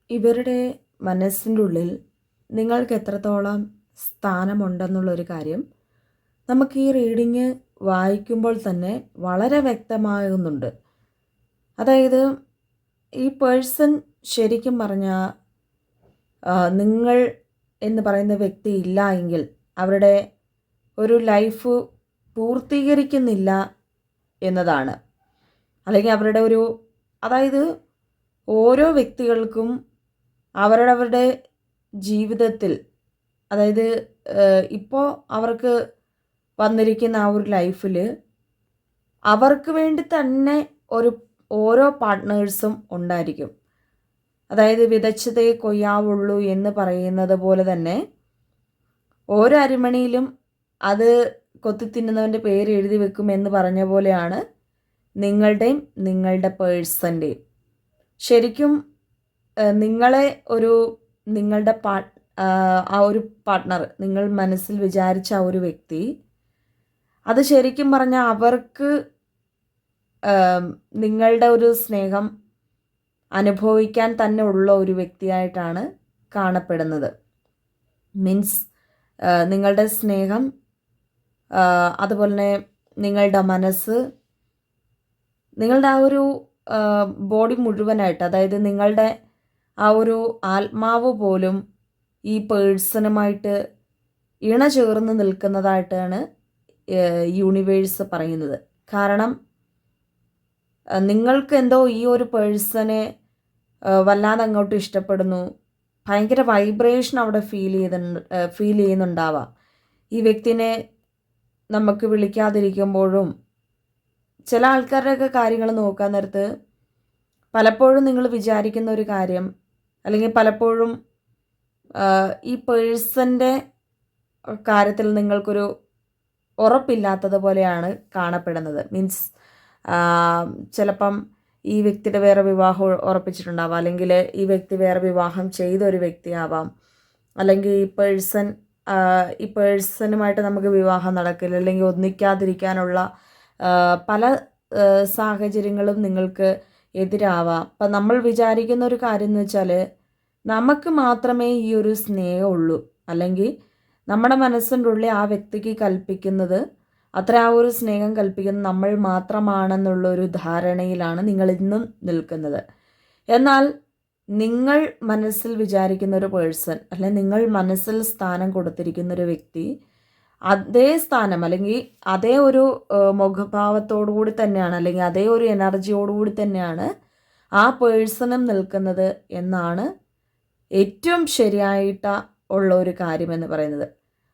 ഇവരുടെ മനസ്സിൻ്റെ ഉള്ളിൽ നിങ്ങൾക്ക് എത്രത്തോളം സ്ഥാനമുണ്ടെന്നുള്ളൊരു കാര്യം നമുക്ക് ഈ റീഡിങ് വായിക്കുമ്പോൾ തന്നെ വളരെ വ്യക്തമാകുന്നുണ്ട്. അതായത് ഈ പേഴ്സൺ ശരിക്കും പറഞ്ഞാൽ നിങ്ങൾ എന്ന് പറയുന്ന വ്യക്തി ഇല്ല എങ്കിൽ അവരുടെ ഒരു ലൈഫ് പൂർത്തീകരിക്കുന്നില്ല എന്നതാണ്. അല്ലെങ്കിൽ അവരുടെ ഒരു അതായത് ഓരോ വ്യക്തികൾക്കും അവരവരുടെ ജീവിതത്തിൽ അതായത് ഇപ്പോൾ അവർക്ക് വന്നിരിക്കുന്ന ആ ഒരു ലൈഫിൽ അവർക്ക് വേണ്ടി തന്നെ ഓരോ പാർട്ട്നേഴ്സും ഉണ്ടായിരിക്കും. അതായത് വിതച്ചതേ കൊയ്യാവുള്ളൂ എന്ന് പറയുന്നത് പോലെ തന്നെ ഓരോ അരിമണിയിലും അത് കൊത്തി തിന്നുന്നവൻ്റെ പേര് എഴുതി വെക്കും എന്ന് പറഞ്ഞ പോലെയാണ് നിങ്ങളുടെയും നിങ്ങളുടെ പേഴ്സൻ്റെയും. ശരിക്കും നിങ്ങളെ നിങ്ങളുടെ ആ ഒരു പാർട്ട്ണർ, നിങ്ങൾ മനസ്സിൽ വിചാരിച്ച ആ ഒരു വ്യക്തി, അത് ശരിക്കും പറഞ്ഞാൽ അവർക്ക് നിങ്ങളുടെ ഒരു സ്നേഹം അനുഭവിക്കാൻ തന്നെ ഉള്ള ഒരു വ്യക്തിയായിട്ടാണ് കാണപ്പെടുന്നത്. മീൻസ് നിങ്ങളുടെ സ്നേഹം, അതുപോലെ തന്നെ നിങ്ങളുടെ മനസ്സ്, നിങ്ങളുടെ ആ ഒരു ബോഡി മുഴുവനായിട്ട്, അതായത് നിങ്ങളുടെ ആ ഒരു ആത്മാവ് പോലും ഈ പേഴ്സണുമായിട്ട് ഇണചേർന്ന് നിൽക്കുന്നതായിട്ടാണ് യൂണിവേഴ്സ് പറയുന്നത്. കാരണം നിങ്ങൾക്ക് എന്തോ ഈ ഒരു പേഴ്സണെ വല്ലാതെ അങ്ങോട്ട് ഇഷ്ടപ്പെടുന്നു, ഭയങ്കര വൈബ്രേഷൻ അവിടെ ഫീൽ ചെയ്യുന്നുണ്ടാവാം. ഈ വ്യക്തിനെ നമുക്ക് വിളിക്കാതിരിക്കുമ്പോഴും ചില ആൾക്കാരുടെയൊക്കെ കാര്യങ്ങൾ നോക്കാൻ നേരത്ത് പലപ്പോഴും നിങ്ങൾ വിചാരിക്കുന്ന ഒരു കാര്യം, അല്ലെങ്കിൽ പലപ്പോഴും ഈ പേഴ്സൻ്റെ കാര്യത്തിൽ നിങ്ങൾക്കൊരു ഉറപ്പില്ലാത്തതുപോലെയാണ് കാണപ്പെടുന്നത്. മീൻസ് ചിലപ്പം ഈ വ്യക്തിയുടെ വേറെ വിവാഹം ഉറപ്പിച്ചിട്ടുണ്ടാവാം, അല്ലെങ്കിൽ ഈ വ്യക്തി വേറെ വിവാഹം ചെയ്ത ഒരു വ്യക്തിയാവാം, അല്ലെങ്കിൽ ഈ പേഴ്സണുമായിട്ട് നമുക്ക് വിവാഹം നടക്കില്ല, അല്ലെങ്കിൽ ഒന്നിക്കാതിരിക്കാനുള്ള പല സാഹചര്യങ്ങളും നിങ്ങൾക്ക് എതിരാവാം. അപ്പം നമ്മൾ വിചാരിക്കുന്ന ഒരു കാര്യം എന്ന് വെച്ചാൽ നമുക്ക് മാത്രമേ ഈ ഒരു സ്നേഹമുള്ളൂ, അല്ലെങ്കിൽ നമ്മുടെ മനസ്സിൻ്റെ ഉള്ളിൽ ആ വ്യക്തിക്ക് കൽപ്പിക്കുന്നത് അത്ര ആ ഒരു സ്നേഹം കൽപ്പിക്കുന്നത് നമ്മൾ മാത്രമാണെന്നുള്ളൊരു ധാരണയിലാണ് നിങ്ങൾ ഇന്നും നിൽക്കുന്നത്. എന്നാൽ നിങ്ങൾ മനസ്സിൽ വിചാരിക്കുന്ന ഒരു പേഴ്സൺ, അല്ലെങ്കിൽ നിങ്ങൾ മനസ്സിൽ സ്ഥാനം കൊടുത്തിരിക്കുന്ന ഒരു വ്യക്തി അതേ സ്ഥാനം, അല്ലെങ്കിൽ അതേ ഒരു മുഖഭാവത്തോടു കൂടി തന്നെയാണ്, അല്ലെങ്കിൽ അതേ ഒരു എനർജിയോടുകൂടി തന്നെയാണ് ആ പേഴ്സണും നിൽക്കുന്നത് എന്നാണ് ഏറ്റവും ശരിയായിട്ട് ഉള്ള ഒരു കാര്യമെന്ന് പറയുന്നത്.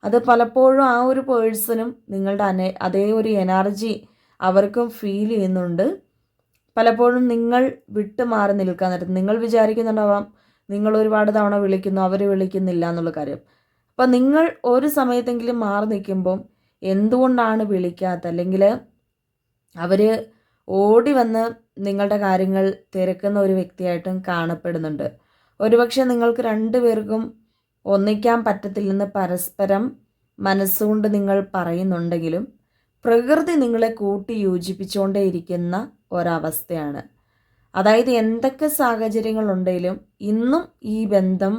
അത് പലപ്പോഴും ആ ഒരു പേഴ്സണും നിങ്ങളുടെ അതേ ഒരു എനർജി അവർക്കും ഫീൽ ചെയ്യുന്നുണ്ട്. പലപ്പോഴും നിങ്ങൾ വിട്ടുമാറി നിൽക്കാൻ നേരത്ത് നിങ്ങൾ വിചാരിക്കുന്നുണ്ടാവാം നിങ്ങൾ ഒരുപാട് തവണ വിളിക്കുന്നു, അവർ വിളിക്കുന്നില്ല എന്നുള്ള കാര്യം. അപ്പം നിങ്ങൾ ഒരു സമയത്തെങ്കിലും മാറി നിൽക്കുമ്പം എന്തുകൊണ്ടാണ് വിളിക്കാത്ത, അല്ലെങ്കിൽ അവർ ഓടി വന്ന് നിങ്ങളുടെ കാര്യങ്ങൾ തിരക്കുന്ന ഒരു വ്യക്തിയായിട്ടും കാണപ്പെടുന്നുണ്ട്. ഒരുപക്ഷെ നിങ്ങൾക്ക് രണ്ടുപേർക്കും ഒന്നിക്കാൻ പറ്റത്തില്ലെന്ന് പരസ്പരം മനസ്സുകൊണ്ട് നിങ്ങൾ പറയുന്നുണ്ടെങ്കിലും പ്രകൃതി നിങ്ങളെ കൂട്ടി യോജിപ്പിച്ചുകൊണ്ടേയിരിക്കുന്ന ഒരവസ്ഥയാണ്. അതായത് എന്തൊക്കെ സാഹചര്യങ്ങളുണ്ടെങ്കിലും ഇന്നും ഈ ബന്ധം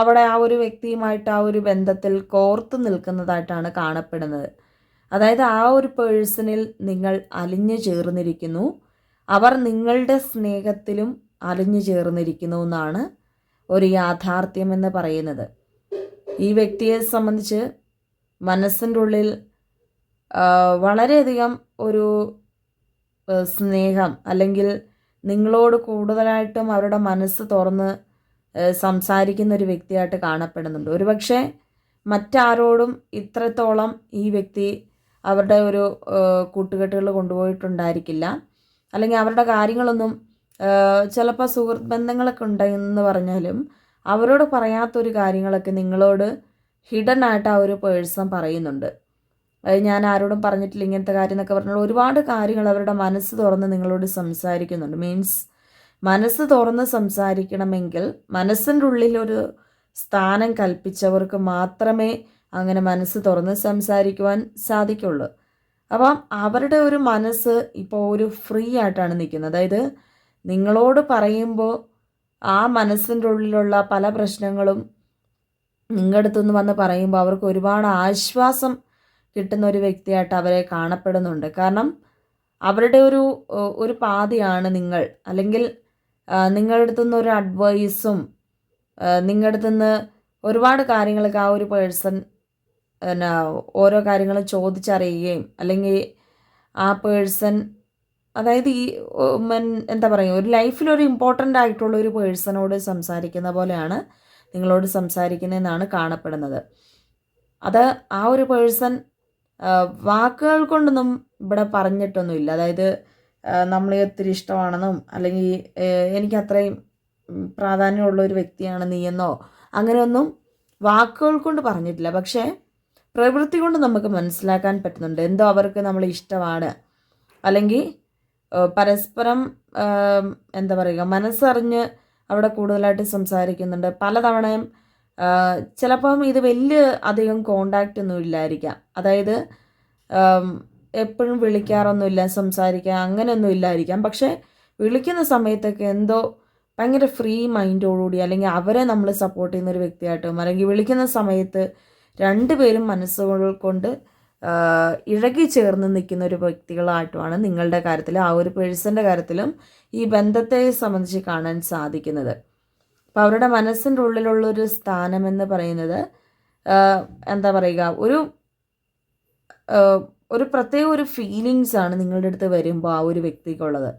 അവിടെ ആ ഒരു വ്യക്തിയുമായിട്ട് ആ ഒരു ബന്ധത്തിൽ കോർത്തു നിൽക്കുന്നതായിട്ടാണ് കാണപ്പെടുന്നത്. അതായത് ആ ഒരു പേഴ്സണിൽ നിങ്ങൾ അലിഞ്ഞു ചേർന്നിരിക്കുന്നു, അവർ നിങ്ങളുടെ സ്നേഹത്തിലും അലിഞ്ഞു ചേർന്നിരിക്കുന്നു എന്നാണ് ഒരു യാഥാർത്ഥ്യം എന്ന് പറയുന്നത്. ഈ വ്യക്തിയെ സംബന്ധിച്ച് മനസ്സിൻ്റെ ഉള്ളിൽ വളരെയധികം ഒരു സ്നേഹം, അല്ലെങ്കിൽ നിങ്ങളോട് കൂടുതലായിട്ടും അവരുടെ മനസ്സ് തുറന്ന് സംസാരിക്കുന്ന ഒരു വ്യക്തിയായിട്ട് കാണപ്പെടുന്നുണ്ട്. ഒരുപക്ഷെ മറ്റാരോടും ഇത്രത്തോളം ഈ വ്യക്തി അവരുടെ ഒരു കൂട്ടുകെട്ടുകൾ കൊണ്ടുപോയിട്ടുണ്ടായിരിക്കില്ല, അല്ലെങ്കിൽ അവരുടെ കാര്യങ്ങളൊന്നും ചിലപ്പോൾ സുഹൃത്ത് ബന്ധങ്ങളൊക്കെ ഉണ്ടെന്ന് പറഞ്ഞാലും അവരോട് പറയാത്തൊരു കാര്യങ്ങളൊക്കെ നിങ്ങളോട് ഹിഡൻ ആയിട്ട് ആ ഒരു പേഴ്സൺ പറയുന്നുണ്ട്. ഞാൻ ആരോടും പറഞ്ഞിട്ടില്ല ഇങ്ങനത്തെ കാര്യം എന്നൊക്കെ പറഞ്ഞാൽ ഒരുപാട് കാര്യങ്ങൾ അവരുടെ മനസ്സ് തുറന്ന് നിങ്ങളോട് സംസാരിക്കുന്നുണ്ട്. മീൻസ് മനസ്സ് തുറന്ന് സംസാരിക്കണമെങ്കിൽ മനസ്സിൻ്റെ ഉള്ളിലൊരു സ്ഥാനം കൽപ്പിച്ചവർക്ക് മാത്രമേ അങ്ങനെ മനസ്സ് തുറന്ന് സംസാരിക്കുവാൻ സാധിക്കുള്ളൂ. അപ്പം അവരുടെ ഒരു മനസ്സ് ഇപ്പോൾ ഒരു ഫ്രീ ആയിട്ടാണ് നിൽക്കുന്നത്. അതായത് നിങ്ങളോട് പറയുമ്പോൾ ആ മനസ്സിൻ്റെ ഉള്ളിലുള്ള പല പ്രശ്നങ്ങളും നിങ്ങളുടെ അടുത്തുനിന്ന് വന്ന് പറയുമ്പോൾ അവർക്ക് ഒരുപാട് ആശ്വാസം കിട്ടുന്ന ഒരു വ്യക്തിയായിട്ട് അവരെ കാണപ്പെടുന്നുണ്ട്. കാരണം അവരുടെ ഒരു പാതിയാണ് നിങ്ങൾ. അല്ലെങ്കിൽ നിങ്ങളുടെ അടുത്തുനിന്ന് ഒരു അഡ്വൈസും നിങ്ങളുടെ അടുത്തുനിന്ന് ഒരുപാട് കാര്യങ്ങളൊക്കെ ആ ഒരു പേഴ്സൺ പിന്നെ ഓരോ കാര്യങ്ങളും ചോദിച്ചറിയുകയും അല്ലെങ്കിൽ ആ പേഴ്സൺ അതായത് എന്താ പറയുക, ഒരു ലൈഫിലൊരു ഇമ്പോർട്ടൻ്റ് ആയിട്ടുള്ള ഒരു പേഴ്സണോട് സംസാരിക്കുന്ന പോലെയാണ് നിങ്ങളോട് സംസാരിക്കുന്നതെന്നാണ് കാണപ്പെടുന്നത്. അത് ആ ഒരു പേഴ്സൺ വാക്കുകൾ കൊണ്ടൊന്നും ഇവിടെ പറഞ്ഞിട്ടൊന്നുമില്ല. അതായത് നമ്മളെ ഒത്തിരി ഇഷ്ടമാണെന്നും അല്ലെങ്കിൽ എനിക്ക് അത്രയും പ്രാധാന്യമുള്ള ഒരു വ്യക്തിയാണ് നീയെന്നോ അങ്ങനെയൊന്നും വാക്കുകൾ കൊണ്ട് പറഞ്ഞിട്ടില്ല. പക്ഷേ പ്രവൃത്തി കൊണ്ട് നമുക്ക് മനസ്സിലാക്കാൻ പറ്റുന്നുണ്ട് എന്തോ അവർക്ക് നമ്മളെ ഇഷ്ടമാണ്, അല്ലെങ്കിൽ പരസ്പരം എന്താ പറയുക, മനസ്സറിഞ്ഞ് അവിടെ കൂടുതലായിട്ട് സംസാരിക്കുന്നുണ്ട്. പലതവണയും ചിലപ്പം ഇത് വലിയ അധികം കോണ്ടാക്റ്റ് ഒന്നും ഇല്ലായിരിക്കാം. അതായത് എപ്പോഴും വിളിക്കാറൊന്നുമില്ല, സംസാരിക്കുക അങ്ങനെയൊന്നും ഇല്ലായിരിക്കാം. പക്ഷേ വിളിക്കുന്ന സമയത്തൊക്കെ എന്തോ ഭയങ്കര ഫ്രീ മൈൻഡോടുകൂടി അല്ലെങ്കിൽ അവരെ നമ്മൾ സപ്പോർട്ട് ചെയ്യുന്നൊരു വ്യക്തിയായിട്ടും, അല്ലെങ്കിൽ വിളിക്കുന്ന സമയത്ത് രണ്ടുപേരും മനസ്സുകൾ കൊണ്ട് ഇഴകി ചേർന്ന് നിൽക്കുന്ന ഒരു വ്യക്തികളായിട്ടുമാണ് നിങ്ങളുടെ കാര്യത്തിൽ, ആ ഒരു പേഴ്സൻ്റെ കാര്യത്തിലും ഈ ബന്ധത്തെ സംബന്ധിച്ച് കാണാൻ സാധിക്കുന്നത്. അപ്പോൾ അവരുടെ മനസ്സിൻ്റെ ഉള്ളിലുള്ളൊരു സ്ഥാനമെന്ന് പറയുന്നത് എന്താ പറയുക, ഒരു പ്രത്യേക ഒരു ഫീലിങ്സ് ആണ് നിങ്ങളുടെ അടുത്ത് വരുമ്പോൾ ആ ഒരു വ്യക്തിക്കുള്ളത്.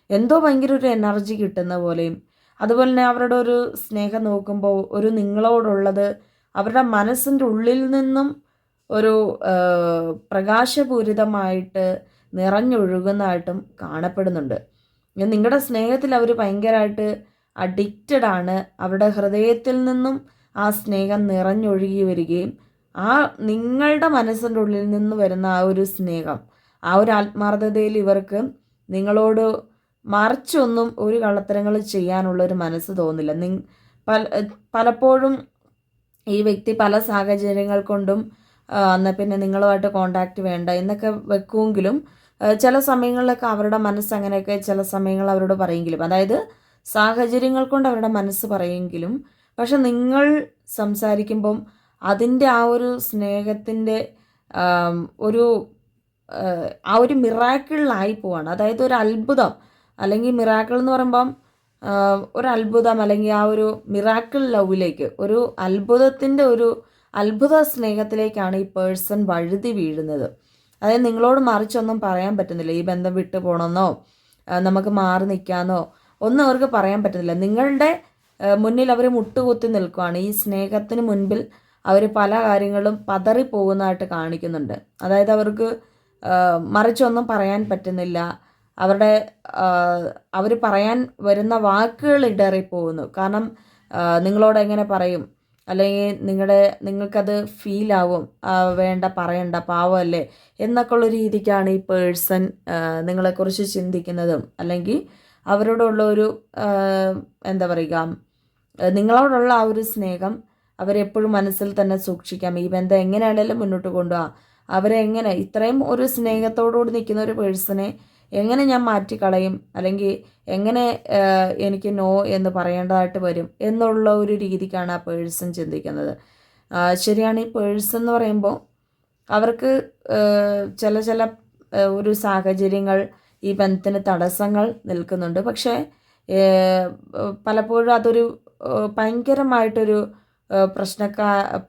എന്തോ ഭയങ്കര ഒരു എനർജി കിട്ടുന്ന പോലെയും, അതുപോലെ തന്നെ അവരുടെ ഒരു സ്നേഹം നോക്കുമ്പോൾ ഒരു നിങ്ങളോടുള്ളത് അവരുടെ മനസ്സിൻ്റെ ഉള്ളിൽ നിന്നും ഒരു പ്രകാശപൂരിതമായിട്ട് നിറഞ്ഞൊഴുകുന്നതായിട്ടും കാണപ്പെടുന്നുണ്ട്. നിങ്ങളുടെ സ്നേഹത്തിൽ അവർ ഭയങ്കരമായിട്ട് അഡിക്റ്റഡ് ആണ്. അവരുടെ ഹൃദയത്തിൽ നിന്നും ആ സ്നേഹം നിറഞ്ഞൊഴുകി വരികയും ആ നിങ്ങളുടെ മനസ്സിൻ്റെ ഉള്ളിൽ നിന്ന് വരുന്ന ആ ഒരു സ്നേഹം, ആ ഒരു ആത്മാർത്ഥതയിൽ ഇവർക്ക് നിങ്ങളോട് മറിച്ചൊന്നും ഒരു കള്ളത്തരങ്ങൾ ചെയ്യാനുള്ളൊരു മനസ്സ് തോന്നില്ല. പലപ്പോഴും ഈ വ്യക്തി പല സാഹചര്യങ്ങൾ കൊണ്ടും എന്നാൽ പിന്നെ നിങ്ങളുമായിട്ട് കോണ്ടാക്റ്റ് വേണ്ട എന്നൊക്കെ വെക്കുമെങ്കിലും ചില സമയങ്ങളിലൊക്കെ അവരുടെ മനസ്സ് അങ്ങനെയൊക്കെ ചില സമയങ്ങൾ അവരോട് പറയുമെങ്കിലും, അതായത് സാഹചര്യങ്ങൾ കൊണ്ട് അവരുടെ മനസ്സ് പറയുമെങ്കിലും, പക്ഷെ നിങ്ങൾ സംസാരിക്കുമ്പം അതിൻ്റെ ആ ഒരു സ്നേഹത്തിൻ്റെ ഒരു ആ ഒരു മിറാക്കിളിലായി പോവാണ്. അതായത് ഒരു അത്ഭുതം, അല്ലെങ്കിൽ മിറാക്കിൾ എന്ന് പറയുമ്പം ഒരു അത്ഭുതം, അല്ലെങ്കിൽ ആ ഒരു മിറാക്കിൾ ലവിലേക്ക്, ഒരു അത്ഭുതത്തിൻ്റെ ഒരു അത്ഭുത സ്നേഹത്തിലേക്കാണ് ഈ പേഴ്സൺ വഴുതി വീഴുന്നത്. അതായത് നിങ്ങളോട് മറിച്ചൊന്നും പറയാൻ പറ്റുന്നില്ല. ഈ ബന്ധം വിട്ടു പോകണമെന്നോ നമുക്ക് മാറി നിൽക്കാമെന്നോ ഒന്നും അവർക്ക് പറയാൻ പറ്റുന്നില്ല. നിങ്ങളുടെ മുന്നിൽ അവർ മുട്ടുകുത്തി നിൽക്കുകയാണ്. ഈ സ്നേഹത്തിന് മുൻപിൽ അവർ പല കാര്യങ്ങളും പതറിപ്പോകുന്നതായിട്ട് കാണിക്കുന്നുണ്ട്. അതായത് അവർക്ക് മറിച്ചൊന്നും പറയാൻ പറ്റുന്നില്ല. അവർ പറയാൻ വരുന്ന വാക്കുകൾ ഇടറിപ്പോകുന്നു. കാരണം നിങ്ങളോട് എങ്ങനെ പറയും, അല്ലെങ്കിൽ നിങ്ങൾക്കത് ഫീലാവും, വേണ്ട പറയണ്ട പാവമല്ലേ എന്നൊക്കെ ഉള്ള രീതിക്കാണ് ഈ പേഴ്സൺ നിങ്ങളെക്കുറിച്ച് ചിന്തിക്കുന്നതും, അല്ലെങ്കിൽ അവരോടുള്ള ഒരു എന്താ പറയുക, നിങ്ങളോടുള്ള ആ ഒരു സ്നേഹം അവരെപ്പോഴും മനസ്സിൽ തന്നെ സൂക്ഷിക്കാം. ഈ ബന്ധം എങ്ങനെയാണെങ്കിലും മുന്നോട്ട് കൊണ്ടുപോകാം. അവരെ എങ്ങനെ ഇത്രയും ഒരു സ്നേഹത്തോടുകൂടി നിൽക്കുന്ന ഒരു പേഴ്സണെ എങ്ങനെ ഞാൻ മാറ്റിക്കളയും, അല്ലെങ്കിൽ എങ്ങനെ എനിക്ക് നോ എന്ന് പറയേണ്ടതായിട്ട് വരും എന്നുള്ള ഒരു രീതിക്കാണ് ആ പേഴ്സൺ ചിന്തിക്കുന്നത്. ശരിയാണ്, ഈ പേഴ്സൺ എന്ന് പറയുമ്പോൾ അവർക്ക് ചില ഒരു സാഹചര്യങ്ങൾ ഈ ബന്ധത്തിന് തടസ്സങ്ങൾ നിൽക്കുന്നുണ്ട്. പക്ഷേ പലപ്പോഴും അതൊരു ഭയങ്കരമായിട്ടൊരു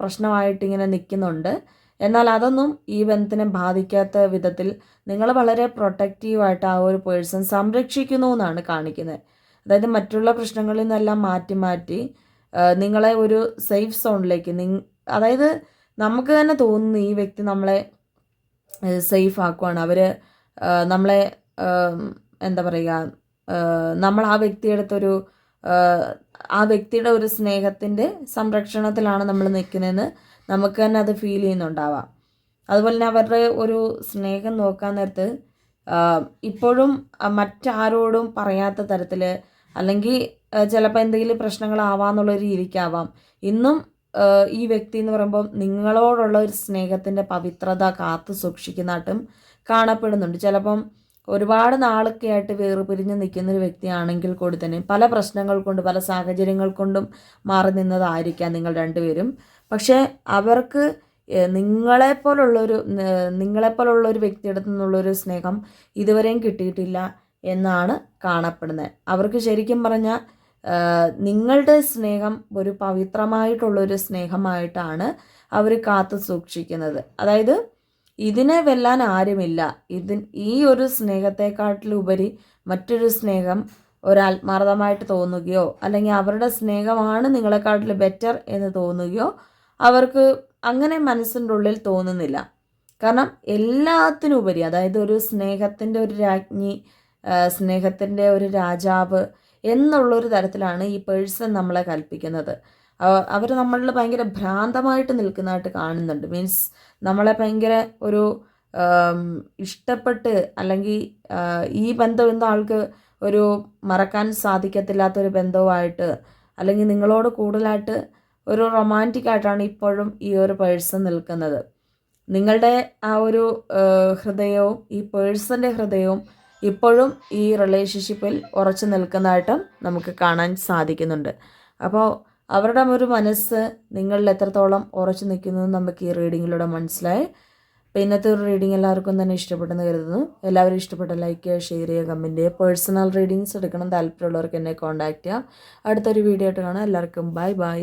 പ്രശ്നമായിട്ട് ഇങ്ങനെ നിൽക്കുന്നുണ്ട്. എന്നാൽ അതൊന്നും ഈ ബന്ധത്തിനെ ബാധിക്കാത്ത വിധത്തിൽ നിങ്ങൾ വളരെ പ്രൊട്ടക്റ്റീവായിട്ട് ആ ഒരു പേഴ്സൺ സംരക്ഷിക്കുന്നു എന്നാണ് കാണിക്കുന്നത്. അതായത് മറ്റുള്ള പ്രശ്നങ്ങളിൽ നിന്നെല്ലാം മാറ്റി നിങ്ങളെ ഒരു സേഫ് സോണിലേക്ക് അതായത് നമുക്ക് തന്നെ തോന്നുന്നു ഈ വ്യക്തി നമ്മളെ സേഫ് ആക്കുവാണ്. അവർ നമ്മളെ എന്താ പറയുക, നമ്മൾ ആ വ്യക്തിയെടുത്തൊരു ആ വ്യക്തിയുടെ ഒരു സ്നേഹത്തിൻ്റെ സംരക്ഷണത്തിലാണ് നമ്മൾ നിൽക്കുന്നതെന്ന് നമുക്ക് തന്നെ അത് ഫീൽ ചെയ്യുന്നുണ്ടാവാം. അതുപോലെ തന്നെ അവരുടെ ഒരു സ്നേഹം നോക്കാൻ നേരത്ത് ഇപ്പോഴും മറ്റാരോടും പറയാത്ത തരത്തിൽ, അല്ലെങ്കിൽ ചിലപ്പോൾ എന്തെങ്കിലും പ്രശ്നങ്ങളാവാന്നുള്ള രീതിക്കാവാം ഇന്നും ഈ വ്യക്തി എന്ന് പറയുമ്പോൾ നിങ്ങളോടുള്ള ഒരു സ്നേഹത്തിൻ്റെ പവിത്രത കാത്തു സൂക്ഷിക്കുന്നതായിട്ടും കാണപ്പെടുന്നുണ്ട്. ചിലപ്പം ഒരുപാട് നാളൊക്കെ ആയിട്ട് വേർപിരിഞ്ഞ് നിൽക്കുന്ന ഒരു വ്യക്തിയാണെങ്കിൽ കൂടി തന്നെ പല പ്രശ്നങ്ങൾ കൊണ്ട് പല സാഹചര്യങ്ങൾ കൊണ്ടും മാറി നിന്നതായിരിക്കാം നിങ്ങൾ രണ്ടുപേരും. പക്ഷേ അവർക്ക് നിങ്ങളെപ്പോലുള്ളൊരു വ്യക്തിയുടെ നിന്നുള്ളൊരു സ്നേഹം ഇതുവരെയും കിട്ടിയിട്ടില്ല എന്നാണ് കാണപ്പെടുന്നത്. അവർക്ക് ശരിക്കും പറഞ്ഞാൽ നിങ്ങളുടെ സ്നേഹം ഒരു പവിത്രമായിട്ടുള്ളൊരു സ്നേഹമായിട്ടാണ് അവർ കാത്തു സൂക്ഷിക്കുന്നത്. അതായത് ഇതിനെ വെല്ലാൻ ആരുമില്ല. ഈ ഒരു സ്നേഹത്തെക്കാട്ടിലുപരി മറ്റൊരു സ്നേഹം ഒരാത്മാർത്ഥമായിട്ട് തോന്നുകയോ അല്ലെങ്കിൽ അവരുടെ സ്നേഹമാണ് നിങ്ങളെക്കാട്ടിൽ ബെറ്റർ എന്ന് തോന്നുകയോ അവർക്ക് അങ്ങനെ മനസ്സിൻ്റെ ഉള്ളിൽ തോന്നുന്നില്ല. കാരണം എല്ലാത്തിനുപരി, അതായത് ഒരു സ്നേഹത്തിൻ്റെ ഒരു രാജ്ഞി, സ്നേഹത്തിൻ്റെ ഒരു രാജാവ് എന്നുള്ളൊരു തരത്തിലാണ് ഈ പേഴ്സൺ നമ്മളെ കൽപ്പിക്കുന്നത്. അവർ നമ്മളിൽ ഭയങ്കര ഭ്രാന്തമായിട്ട് നിൽക്കുന്നതായിട്ട് കാണുന്നുണ്ട്. മീൻസ് നമ്മളെ ഭയങ്കര ഒരു ഇഷ്ടപ്പെട്ട്, അല്ലെങ്കിൽ ഈ ബന്ധം എന്ന ആൾക്ക് ഒരു മറക്കാൻ സാധിക്കത്തില്ലാത്തൊരു ബന്ധവുമായിട്ട്, അല്ലെങ്കിൽ നിങ്ങളോട് കൂടുതലായിട്ട് ഒരു റൊമാൻറ്റിക് ആയിട്ടാണ് ഇപ്പോഴും ഈ ഒരു പേഴ്സൺ നിൽക്കുന്നത്. നിങ്ങളുടെ ആ ഒരു ഹൃദയവും ഈ പേഴ്സൻ്റെ ഹൃദയവും ഇപ്പോഴും ഈ റിലേഷൻഷിപ്പിൽ ഉറച്ചു നിൽക്കുന്നതായിട്ടും നമുക്ക് കാണാൻ സാധിക്കുന്നുണ്ട്. അപ്പോൾ അവരുടെ ഒരു മനസ്സ് നിങ്ങളിൽ എത്രത്തോളം ഉറച്ചു നിൽക്കുന്നു നമുക്ക് ഈ റീഡിങ്ങിലൂടെ മനസ്സിലായി. അപ്പോൾ ഇന്നത്തെ ഒരു റീഡിങ് എല്ലാവർക്കും തന്നെ ഇഷ്ടപ്പെട്ടെന്ന് കരുതുന്നു. എല്ലാവരും ഇഷ്ടപ്പെട്ട ലൈക്ക് ചെയ്യുക, ഷെയർ ചെയ്യുക, കമൻറ്റ് ചെയ്യുക. പേഴ്സണൽ റീഡിങ്സ് എടുക്കണം താല്പര്യമുള്ളവർക്ക് എന്നെ കോൺടാക്റ്റ് ചെയ്യാം. അടുത്തൊരു വീഡിയോ ആയിട്ട് കാണാം. എല്ലാവർക്കും ബൈ ബൈ.